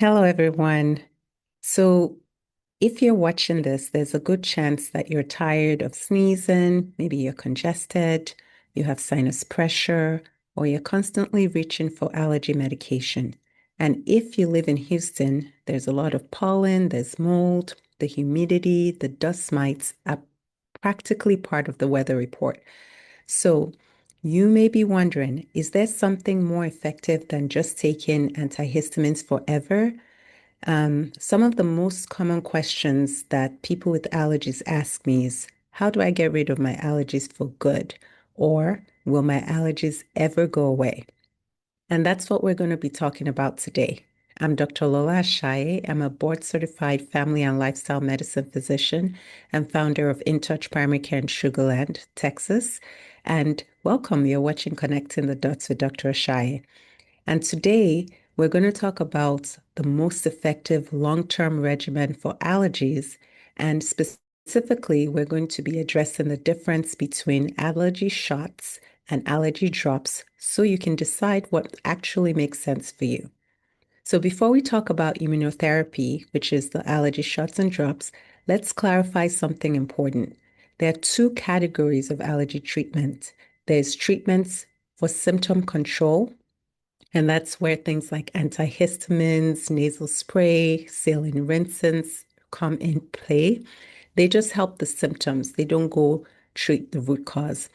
Hello, everyone. So, if you're watching this, there's a good chance that you're tired of sneezing, maybe you're congested, you have sinus pressure, or you're constantly reaching for allergy medication. And if you live in Houston, there's a lot of pollen, there's mold, the humidity, the dust mites are practically part of the weather report. So, you may be wondering, is there something more effective than just taking antihistamines forever? Some of the most common questions that people with allergies ask me is, how do I get rid of my allergies for good? Or will my allergies ever go away? And that's what we're going to be talking about today. I'm Dr. Lola Ashaye. I'm a board certified family and lifestyle medicine physician and founder of InTouch Primary Care in Sugar Land, Texas. And welcome, you're watching Connecting the Dots with Dr. Ashaye. And today we're going to talk about the most effective long-term regimen for allergies. And specifically, we're going to be addressing the difference between allergy shots and allergy drops so you can decide what actually makes sense for you. So before we talk about immunotherapy, which is the allergy shots and drops, let's clarify something important. There are two categories of allergy treatment. There's treatments for symptom control, and that's where things like antihistamines, nasal spray, saline rinses come in play. They just help the symptoms, they don't go treat the root cause.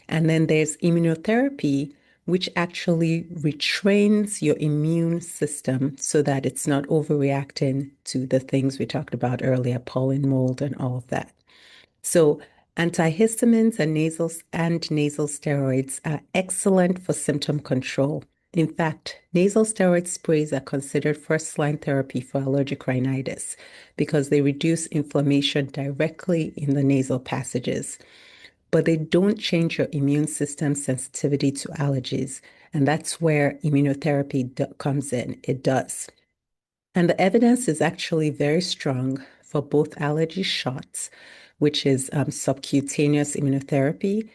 And then there's immunotherapy, which actually retrains your immune system so that it's not overreacting to the things we talked about earlier, pollen, mold, and all of that. So antihistamines and nasal steroids are excellent for symptom control. In fact, nasal steroid sprays are considered first-line therapy for allergic rhinitis because they reduce inflammation directly in the nasal passages. But they don't change your immune system sensitivity to allergies. And that's where immunotherapy comes in. It does. And the evidence is actually very strong for both allergy shots, which is subcutaneous immunotherapy,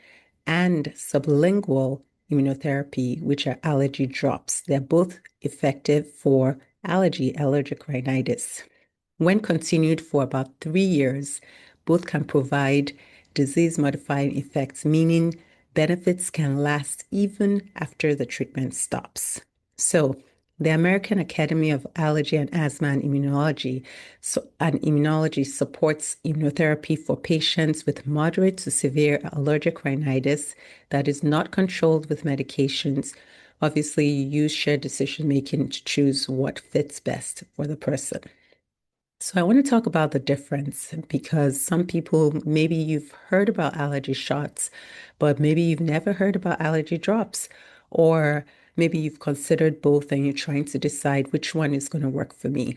and sublingual immunotherapy, which are allergy drops. They're both effective for allergic rhinitis. When continued for about 3 years, both can provide disease modifying effects, meaning benefits can last even after the treatment stops. So, the American Academy of Allergy and Asthma and Immunology supports immunotherapy for patients with moderate to severe allergic rhinitis that is not controlled with medications. Obviously, you use shared decision making to choose what fits best for the person. So I want to talk about the difference because some people, maybe you've heard about allergy shots, but maybe you've never heard about allergy drops, or maybe you've considered both and you're trying to decide which one is going to work for me.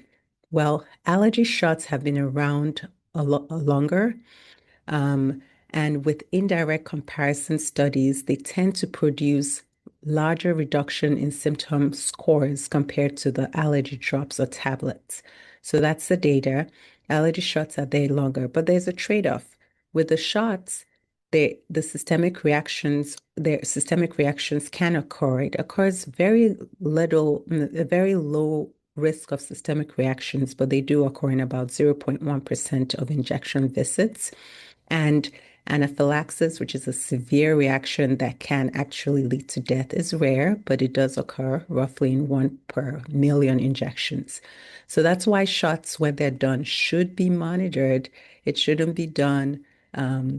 Well, allergy shots have been around a lot longer, um, and with indirect comparison studies, they tend to produce larger reduction in symptom scores compared to the allergy drops or tablets. So that's the data. Allergy shots are there longer, but there's a trade-off. With the shots, their systemic reactions can occur. It occurs very little, a very low risk of systemic reactions, but they do occur in about 0.1% of injection visits. And anaphylaxis, which is a severe reaction that can actually lead to death, is rare, but it does occur roughly in 1 per million injections. So that's why shots, when they're done, should be monitored. It shouldn't be done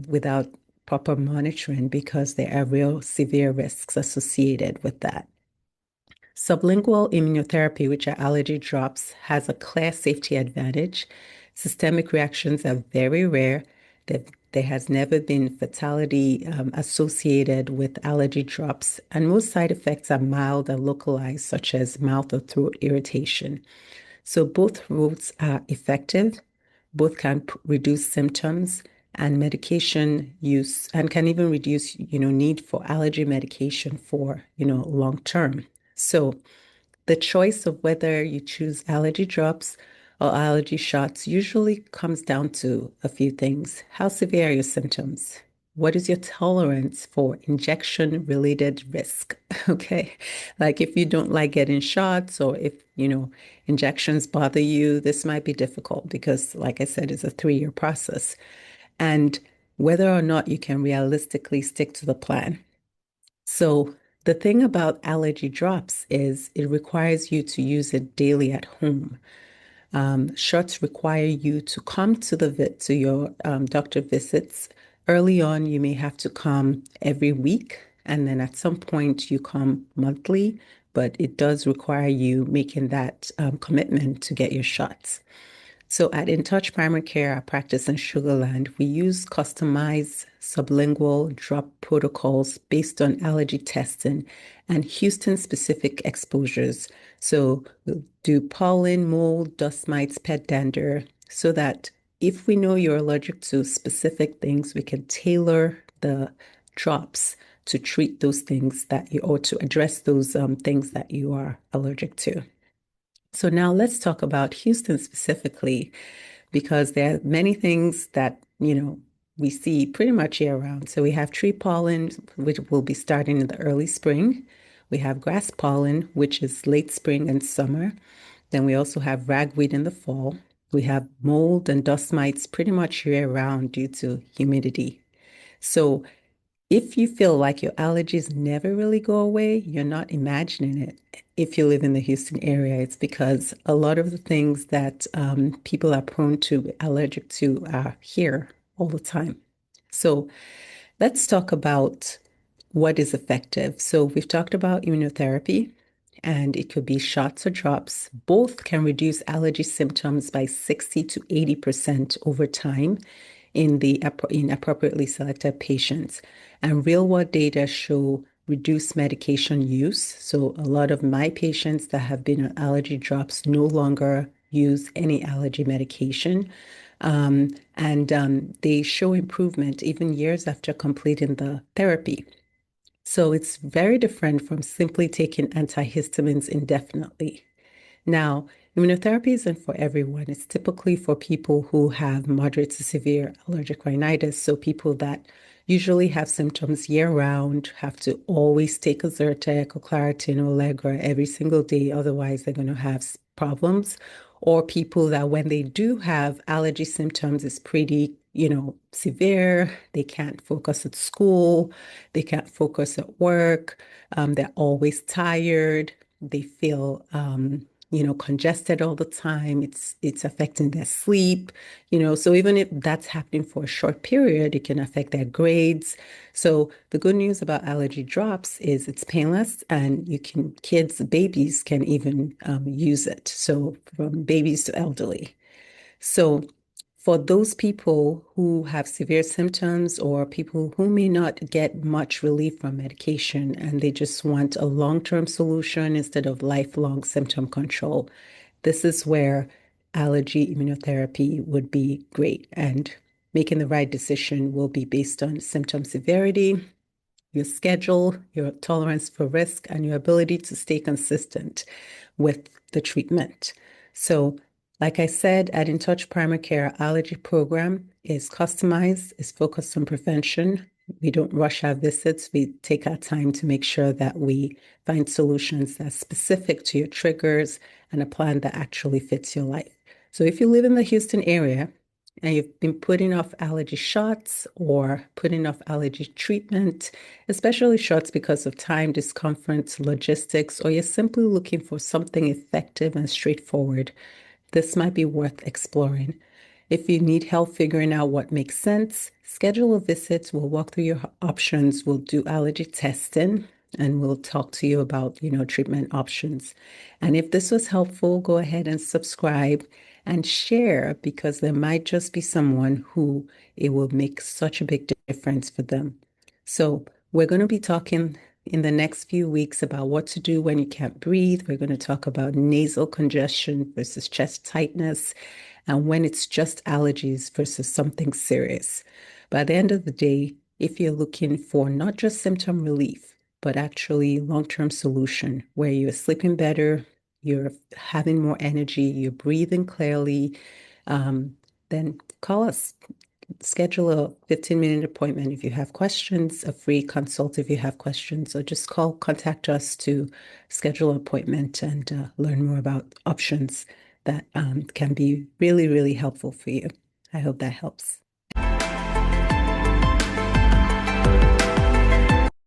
without proper monitoring because there are real severe risks associated with that. Sublingual immunotherapy, which are allergy drops, has a clear safety advantage. Systemic reactions are very rare. There has never been fatality associated with allergy drops, and most side effects are mild and localized, such as mouth or throat irritation. So both routes are effective. Both can reduce symptoms and medication use, and can even reduce, need for allergy medication for, long term. So the choice of whether you choose allergy drops or allergy shots usually comes down to a few things. How severe are your symptoms? what is your tolerance for injection-related risk? Okay. Like if you don't like getting shots or if, injections bother you, this might be difficult because, like I said, it's a 3-year process. And whether or not you can realistically stick to the plan. So the thing about allergy drops is it requires you to use it daily at home. Shots require you to come to your doctor visits. Early on, you may have to come every week, and then at some point you come monthly, but it does require you making that commitment to get your shots. So at InTouch Primary Care, our practice in Sugarland, we use customized sublingual drop protocols based on allergy testing and Houston-specific exposures. So we'll do pollen, mold, dust mites, pet dander, so that if we know you're allergic to specific things, we can tailor the drops to treat those things or to address those things that you are allergic to. So now let's talk about Houston specifically, because there are many things that, we see pretty much year round. So we have tree pollen, which will be starting in the early spring. We have grass pollen, which is late spring and summer. Then we also have ragweed in the fall. We have mold and dust mites pretty much year round due to humidity. So if you feel like your allergies never really go away, you're not imagining it. If you live in the Houston area, it's because a lot of the things that people are prone to, allergic to, are here all the time. So let's talk about what is effective. So we've talked about immunotherapy, and it could be shots or drops. Both can reduce allergy symptoms by 60 to 80% over time in appropriately selected patients. And real-world data show reduced medication use. So a lot of my patients that have been on allergy drops no longer use any allergy medication. And they show improvement even years after completing the therapy. So it's very different from simply taking antihistamines indefinitely. Now, immunotherapy isn't for everyone. It's typically for people who have moderate to severe allergic rhinitis. So people that usually have symptoms year round, have to always take a Zyrtec or Claritin or Allegra every single day. Otherwise, they're going to have problems. Or people that when they do have allergy symptoms, it's pretty, severe. They can't focus at school. They can't focus at work. They're always tired. They feel, congested all the time. It's affecting their sleep, so even if that's happening for a short period, it can affect their grades. So the good news about allergy drops is it's painless and babies can even use it. So from babies to elderly. So for those people who have severe symptoms or people who may not get much relief from medication and they just want a long-term solution instead of lifelong symptom control, this is where allergy immunotherapy would be great. And making the right decision will be based on symptom severity, your schedule, your tolerance for risk, and your ability to stay consistent with the treatment. So, like I said, at InTouch Primary Care, our allergy program is customized, is focused on prevention. We don't rush our visits. We take our time to make sure that we find solutions that's specific to your triggers and a plan that actually fits your life. So if you live in the Houston area, and you've been putting off allergy shots or putting off allergy treatment, especially shots because of time, discomfort, logistics, or you're simply looking for something effective and straightforward, this might be worth exploring. If you need help figuring out what makes sense, schedule a visit. We'll walk through your options. We'll do allergy testing and we'll talk to you about, treatment options. And if this was helpful, go ahead and subscribe and share because there might just be someone who it will make such a big difference for them. So we're going to be talking in the next few weeks about what to do when you can't breathe. We're going to talk about nasal congestion versus chest tightness and when it's just allergies versus something serious. By the end of the day, if you're looking for not just symptom relief, but actually long-term solution where you're sleeping better, you're having more energy, you're breathing clearly, then call us. schedule a 15-minute appointment if you have questions, a free consult if you have questions, or just contact us to schedule an appointment and learn more about options that can be really, really helpful for you. I hope that helps.